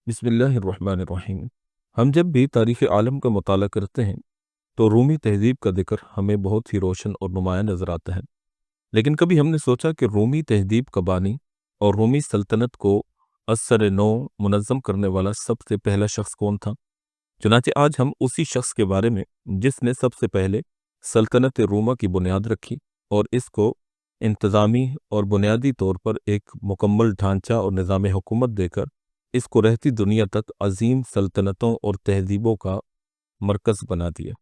بسم اللہ الرحمن الرحیم۔ ہم جب بھی تاریخ عالم کا مطالعہ کرتے ہیں تو رومی تہذیب کا ذکر ہمیں بہت ہی روشن اور نمایاں نظر آتا ہے، لیکن کبھی ہم نے سوچا کہ رومی تہذیب کا بانی اور رومی سلطنت کو اثر نو منظم کرنے والا سب سے پہلا شخص کون تھا؟ چنانچہ آج ہم اسی شخص کے بارے میں جس نے سب سے پہلے سلطنت روما کی بنیاد رکھی اور اس کو انتظامی اور بنیادی طور پر ایک مکمل ڈھانچہ اور نظام حکومت دے کر اس کو رہتی دنیا تک عظیم سلطنتوں اور تہذیبوں کا مرکز بنا دیا۔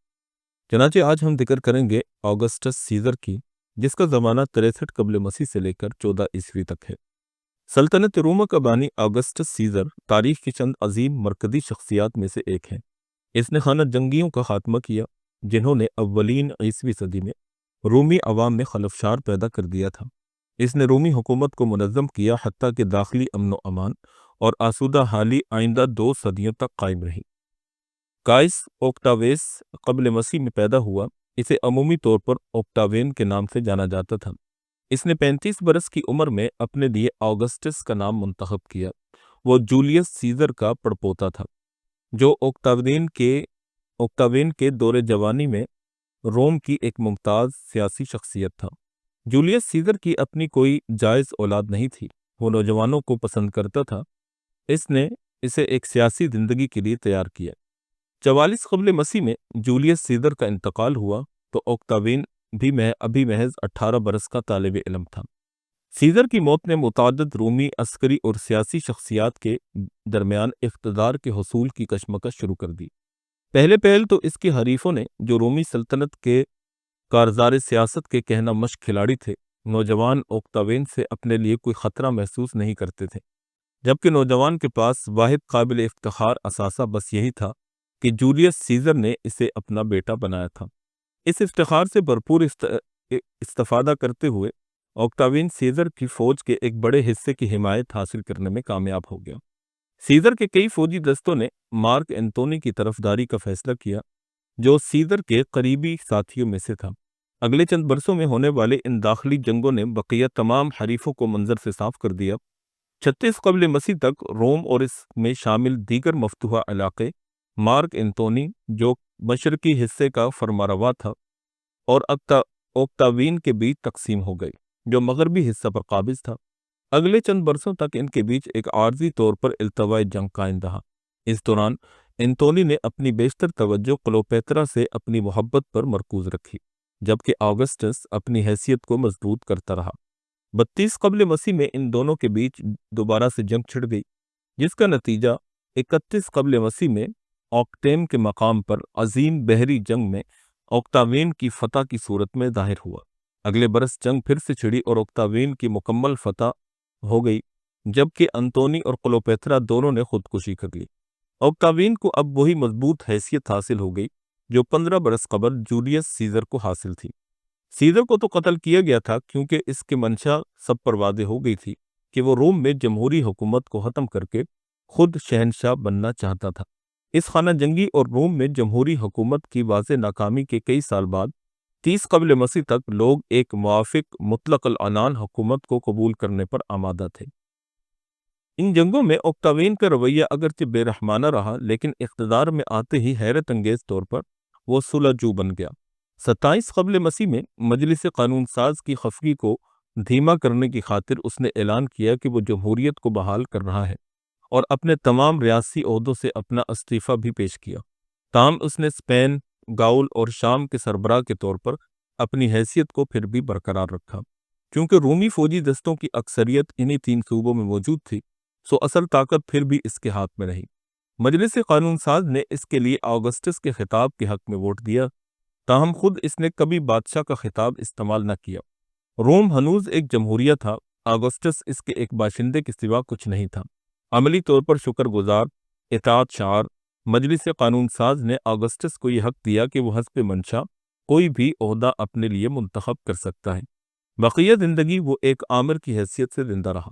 چنانچہ آج ہم ذکر کریں گے آگسٹس سیزر کی، جس کا زمانہ 63 قبل مسیح سے لے کر 14 عیسوی تک ہے۔ سلطنت روما کا بانی آگسٹس سیزر تاریخ کی چند عظیم مرکزی شخصیات میں سے ایک ہے۔ اس نے خانہ جنگیوں کا خاتمہ کیا جنہوں نے اولین عیسوی صدی میں رومی عوام میں خلفشار پیدا کر دیا تھا۔ اس نے رومی حکومت کو منظم کیا حتیٰ کہ داخلی امن و امان اور آسودہ حالی آئندہ 2 صدیوں تک قائم رہی۔ قائس اوکٹاویس قبل مسیح میں پیدا ہوا۔ اسے عمومی طور پر اوکٹاوین کے نام سے جانا جاتا تھا۔ اس نے 35 برس کی عمر میں اپنے لیے آگسٹس کا نام منتخب کیا۔ وہ جولیس سیزر کا پڑپوتا تھا جو اوکٹاوین کے دور جوانی میں روم کی ایک ممتاز سیاسی شخصیت تھا۔ جولیس سیزر کی اپنی کوئی جائز اولاد نہیں تھی۔ وہ نوجوانوں کو پسند کرتا تھا۔ اس نے اسے ایک سیاسی زندگی کے لیے تیار کیا۔ 44 قبل مسیح میں جولیس سیزر کا انتقال ہوا تو اوکٹاوین بھی ابھی محض 18 برس کا طالب علم تھا۔ سیزر کی موت نے متعدد رومی عسکری اور سیاسی شخصیات کے درمیان اقتدار کے حصول کی کشمکش شروع کر دی۔ پہلے تو اس کے حریفوں نے، جو رومی سلطنت کے کارزار سیاست کے کہنا مشق کھلاڑی تھے، نوجوان اوکٹاوین سے اپنے لیے کوئی خطرہ محسوس نہیں کرتے تھے، جبکہ نوجوان کے پاس واحد قابل افتخار اثاثہ بس یہی تھا کہ جولیس سیزر نے اسے اپنا بیٹا بنایا تھا۔ اس افتخار سے بھرپور استفادہ کرتے ہوئے اوکٹاوین سیزر کی فوج کے ایک بڑے حصے کی حمایت حاصل کرنے میں کامیاب ہو گیا۔ سیزر کے کئی فوجی دستوں نے مارک انتونی کی طرفداری کا فیصلہ کیا، جو سیزر کے قریبی ساتھیوں میں سے تھا۔ اگلے چند برسوں میں ہونے والے ان داخلی جنگوں نے بقیہ تمام حریفوں کو منظر سے صاف کر دیا۔ 36 قبل مسیح تک روم اور اس میں شامل دیگر مفتوحہ علاقے مارک انتونی، جو مشرقی حصے کا فرمانروا تھا، اور اوکٹاوین کے بیچ تقسیم ہو گئے، جو مغربی حصہ پر قابض تھا۔ اگلے چند برسوں تک ان کے بیچ ایک عارضی طور پر التوائی جنگ قائم رہا۔ اس دوران انتونی نے اپنی بیشتر توجہ کلوپیترا سے اپنی محبت پر مرکوز رکھی، جبکہ آگسٹس اپنی حیثیت کو مضبوط کرتا رہا۔ 32 قبل مسیح میں ان دونوں کے بیچ دوبارہ سے جنگ چھڑ گئی، جس کا نتیجہ 31 قبل مسیح میں اوکٹیم کے مقام پر عظیم بحری جنگ میں اوکٹاوین کی فتح کی صورت میں ظاہر ہوا۔ اگلے برس جنگ پھر سے چھڑی اور اوکٹاوین کی مکمل فتح ہو گئی، جبکہ انتونی اور کلوپیترا دونوں نے خودکشی کر لی۔ اوکٹاوین کو اب وہی مضبوط حیثیت حاصل ہو گئی جو 15 برس قبل جولیس سیزر کو حاصل تھی۔ سیزر کو تو قتل کیا گیا تھا کیونکہ اس کی منشا سب پر واضح ہو گئی تھی کہ وہ روم میں جمہوری حکومت کو ختم کر کے خود شہنشاہ بننا چاہتا تھا۔ اس خانہ جنگی اور روم میں جمہوری حکومت کی واضح ناکامی کے کئی سال بعد 30 قبل مسیح تک لوگ ایک موافق مطلق العنان حکومت کو قبول کرنے پر آمادہ تھے۔ ان جنگوں میں اوکٹاوین کا رویہ اگرچہ بے رحمانہ رہا، لیکن اقتدار میں آتے ہی حیرت انگیز طور پر وہ صلح جو بن گیا۔ 27 قبل مسیح میں مجلس قانون ساز کی خفگی کو دھیما کرنے کی خاطر اس نے اعلان کیا کہ وہ جمہوریت کو بحال کر رہا ہے، اور اپنے تمام ریاستی عہدوں سے اپنا استعفیٰ بھی پیش کیا۔ تاہم اس نے اسپین، گاؤل اور شام کے سربراہ کے طور پر اپنی حیثیت کو پھر بھی برقرار رکھا۔ کیونکہ رومی فوجی دستوں کی اکثریت انہی 3 صوبوں میں موجود تھی، سو اصل طاقت پھر بھی اس کے ہاتھ میں رہی۔ مجلس قانون ساز نے اس کے لیے آگسٹس کے خطاب کے حق میں ووٹ دیا، تاہم خود اس نے کبھی بادشاہ کا خطاب استعمال نہ کیا۔ روم ہنوز ایک جمہوریہ تھا، آگسٹس اس کے ایک باشندے کے سوا کچھ نہیں تھا۔ عملی طور پر شکر گزار، اطاعت شعار، مجلس قانون ساز نے آگسٹس کو یہ حق دیا کہ وہ حسب منشا کوئی بھی عہدہ اپنے لیے منتخب کر سکتا ہے۔ بقیہ زندگی وہ ایک آمر کی حیثیت سے زندہ رہا۔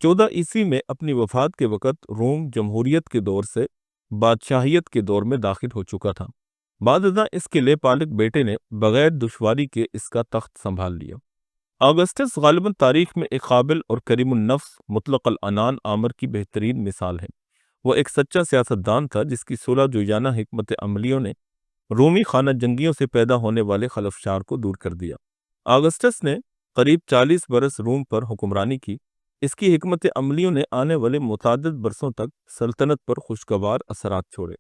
14 عیسوی میں اپنی وفات کے وقت روم جمہوریت کے دور سے بادشاہیت کے دور میں داخل ہو چکا تھا۔ بعد ازاں اس کے لے پالک بیٹے نے بغیر دشواری کے اس کا تخت سنبھال لیا۔ آگسٹس غالباً تاریخ میں ایک قابل اور کریم النفس مطلق العنان آمر کی بہترین مثال ہے۔ وہ ایک سچا سیاستدان تھا جس کی صلح جویانہ حکمت عملیوں نے رومی خانہ جنگیوں سے پیدا ہونے والے خلفشار کو دور کر دیا۔ آگسٹس نے قریب 40 برس روم پر حکمرانی کی۔ اس کی حکمت عملیوں نے آنے والے متعدد برسوں تک سلطنت پر خوشگوار اثرات چھوڑے۔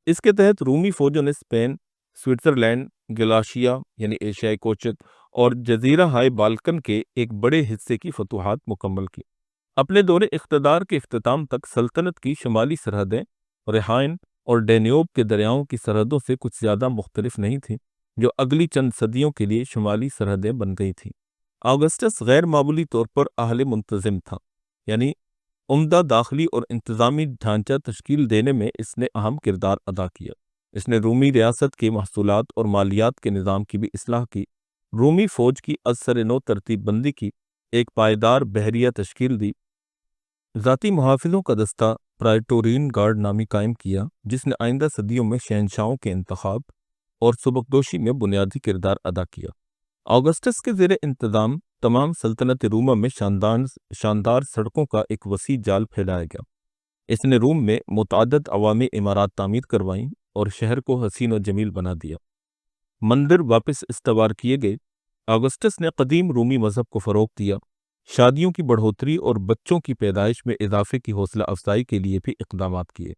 اس کے تحت رومی فوجوں نے اسپین، سوئٹزرلینڈ، گلاشیا یعنی ایشیائی کوچت اور جزیرہ ہائے بالکن کے ایک بڑے حصے کی فتوحات مکمل کی۔ اپنے دور اقتدار کے اختتام تک سلطنت کی شمالی سرحدیں ریہائن اور ڈینیوب کے دریاؤں کی سرحدوں سے کچھ زیادہ مختلف نہیں تھیں، جو اگلی چند صدیوں کے لیے شمالی سرحدیں بن گئی تھیں۔ آگسٹس غیر معمولی طور پر اہل منتظم تھا، یعنی عمدہ داخلی اور انتظامی ڈھانچہ تشکیل دینے میں اس نے اہم کردار ادا کیا۔ اس نے رومی ریاست کے محصولات اور مالیات کے نظام کی بھی اصلاح کی، رومی فوج کی از سر نو ترتیب بندی کی، ایک پائیدار بحریہ تشکیل دی، ذاتی محافظوں کا دستہ پرائٹورین گارڈ نامی قائم کیا جس نے آئندہ صدیوں میں شہنشاہوں کے انتخاب اور سبکدوشی میں بنیادی کردار ادا کیا۔ آگسٹس کے زیر انتظام تمام سلطنت روما میں شاندار سڑکوں کا ایک وسیع جال پھیلایا گیا۔ اس نے روم میں متعدد عوامی عمارات تعمیر کروائیں اور شہر کو حسین و جمیل بنا دیا۔ مندر واپس استوار کیے گئے۔ آگسٹس نے قدیم رومی مذہب کو فروغ دیا، شادیوں کی بڑھوتری اور بچوں کی پیدائش میں اضافے کی حوصلہ افزائی کے لیے بھی اقدامات کیے۔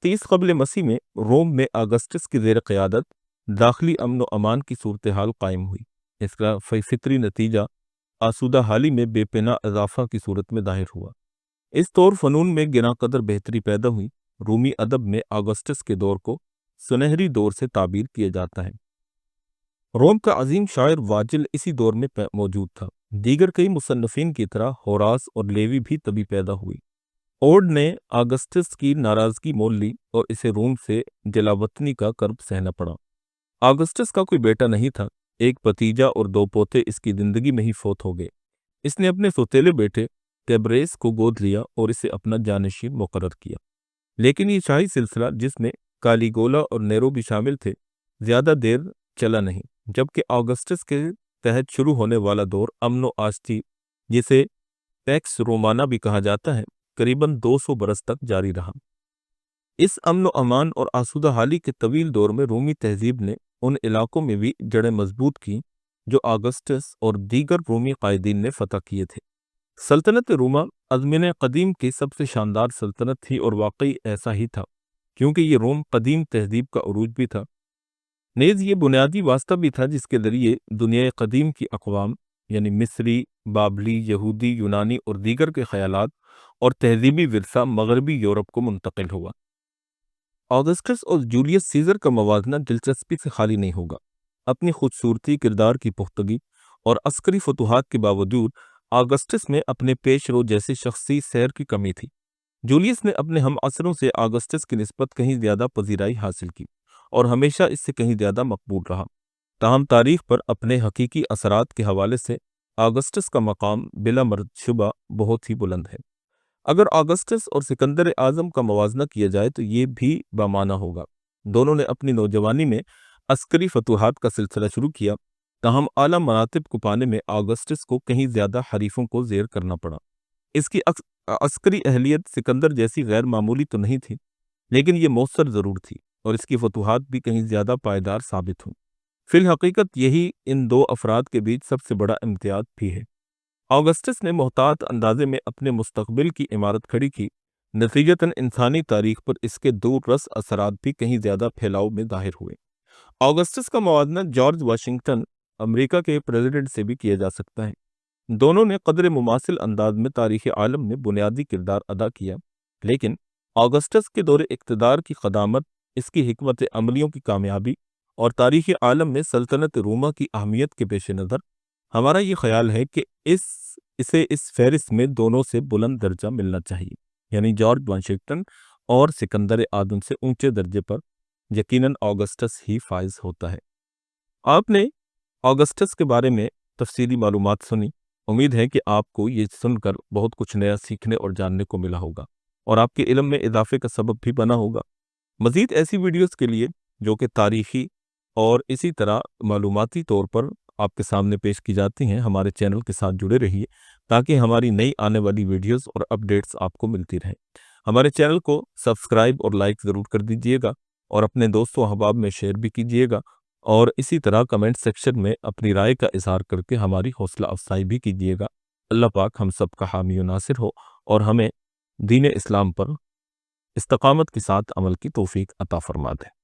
30 قبل مسیح میں روم میں آگسٹس کی زیر قیادت داخلی امن و امان کی صورتحال قائم ہوئی۔ اس کا فطری نتیجہ آسودہ حالی میں بے پناہ اضافہ کی صورت میں ظاہر ہوا۔ اس طور فنون میں گراں قدر بہتری پیدا ہوئی۔ رومی ادب میں آگسٹس کے دور کو سنہری دور سے تعبیر کیا جاتا ہے۔ روم کا عظیم شاعر واجل اسی دور میں موجود تھا۔ دیگر کئی مصنفین کی طرح ہوراس اور لیوی بھی تبھی پیدا ہوئی۔ اوڈ نے آگسٹس کی ناراضگی مول لی اور اسے روم سے جلاوطنی کا کرب سہنا پڑا۔ آگسٹس کا کوئی بیٹا نہیں تھا، ایک بھتیجا اور 2 پوتے اس کی زندگی میں ہی فوت ہو گئے۔ اس نے اپنے سوتیلے بیٹے ٹیبریس کو گود لیا اور اسے اپنا جانشین مقرر کیا، لیکن یہ شاہی سلسلہ جس میں کالیگولا اور نیرو بھی شامل تھے زیادہ دیر چلا نہیں، جبکہ آگسٹس کے تحت شروع ہونے والا دور امن و آشتی جسے پیکس رومانا بھی کہا جاتا ہے قریباً 200 برس تک جاری رہا۔ اس امن و امان اور آسودہ حالی کے طویل دور میں رومی تہذیب نے ان علاقوں میں بھی جڑیں مضبوط کیں جو آگسٹس اور دیگر رومی قائدین نے فتح کیے تھے۔ سلطنت روما ازمنہ قدیم کی سب سے شاندار سلطنت تھی اور واقعی ایسا ہی تھا، کیونکہ یہ روم قدیم تہذیب کا عروج بھی تھا، نیز یہ بنیادی واسطہ بھی تھا جس کے ذریعے دنیا قدیم کی اقوام یعنی مصری، بابلی، یہودی، یونانی اور دیگر کے خیالات اور تہذیبی ورثہ مغربی یورپ کو منتقل ہوا۔ آگسٹس اور جولیس سیزر کا موازنہ دلچسپی سے خالی نہیں ہوگا۔ اپنی خوبصورتی، کردار کی پختگی اور عسکری فتوحات کے باوجود آگسٹس میں اپنے پیش رو جیسی شخصی سیر کی کمی تھی۔ جولیس نے اپنے ہم عصروں سے آگسٹس کی نسبت کہیں زیادہ پذیرائی حاصل کی اور ہمیشہ اس سے کہیں زیادہ مقبول رہا۔ تاہم تاریخ پر اپنے حقیقی اثرات کے حوالے سے آگسٹس کا مقام بلا شبہ بہت ہی بلند ہے۔ اگر آگسٹس اور سکندر اعظم کا موازنہ کیا جائے تو یہ بھی بامعنی ہوگا۔ دونوں نے اپنی نوجوانی میں عسکری فتوحات کا سلسلہ شروع کیا، تاہم اعلیٰ مراتب کو پانے میں آگسٹس کو کہیں زیادہ حریفوں کو زیر کرنا پڑا۔ اس کی عسکری اہلیت سکندر جیسی غیر معمولی تو نہیں تھی، لیکن یہ مؤثر ضرور تھی اور اس کی فتوحات بھی کہیں زیادہ پائیدار ثابت ہوں۔ فی الحقیقت یہی ان 2 افراد کے بیچ سب سے بڑا امتیاز بھی ہے۔ آگسٹس نے محتاط اندازے میں اپنے مستقبل کی عمارت کھڑی کی، نتیجتاً انسانی تاریخ پر اس کے دور رس اثرات بھی کہیں زیادہ پھیلاؤ میں ظاہر ہوئے۔ آگسٹس کا موازنہ جارج واشنگٹن امریکہ کے پریزیڈنٹ سے بھی کیا جا سکتا ہے۔ دونوں نے قدر مماثل انداز میں تاریخ عالم میں بنیادی کردار ادا کیا، لیکن آگسٹس کے دور اقتدار کی قدامت، اس کی حکمت عملیوں کی کامیابی اور تاریخ عالم میں سلطنت روما کی اہمیت کے پیش نظر ہمارا یہ خیال ہے کہ اسے اس فہرست میں دونوں سے بلند درجہ ملنا چاہیے، یعنی جارج واشنگٹن اور سکندر اعظم سے اونچے درجے پر یقیناً آگسٹس ہی فائز ہوتا ہے۔ آپ نے آگسٹس کے بارے میں تفصیلی معلومات سنی۔ امید ہے کہ آپ کو یہ سن کر بہت کچھ نیا سیکھنے اور جاننے کو ملا ہوگا اور آپ کے علم میں اضافے کا سبب بھی بنا ہوگا۔ مزید ایسی ویڈیوز کے لیے جو کہ تاریخی اور اسی طرح معلوماتی طور پر آپ کے سامنے پیش کی جاتی ہیں، ہمارے چینل کے ساتھ جڑے رہیے تاکہ ہماری نئی آنے والی ویڈیوز اور اپڈیٹس آپ کو ملتی رہیں۔ ہمارے چینل کو سبسکرائب اور لائک ضرور کر دیجئے گا اور اپنے دوستوں احباب میں شیئر بھی کیجئے گا، اور اسی طرح کمنٹ سیکشن میں اپنی رائے کا اظہار کر کے ہماری حوصلہ افزائی بھی کیجئے گا۔ اللہ پاک ہم سب کا حامی و ناصر ہو اور ہمیں دین اسلام پر استقامت کے ساتھ عمل کی توفیق عطا فرما دے۔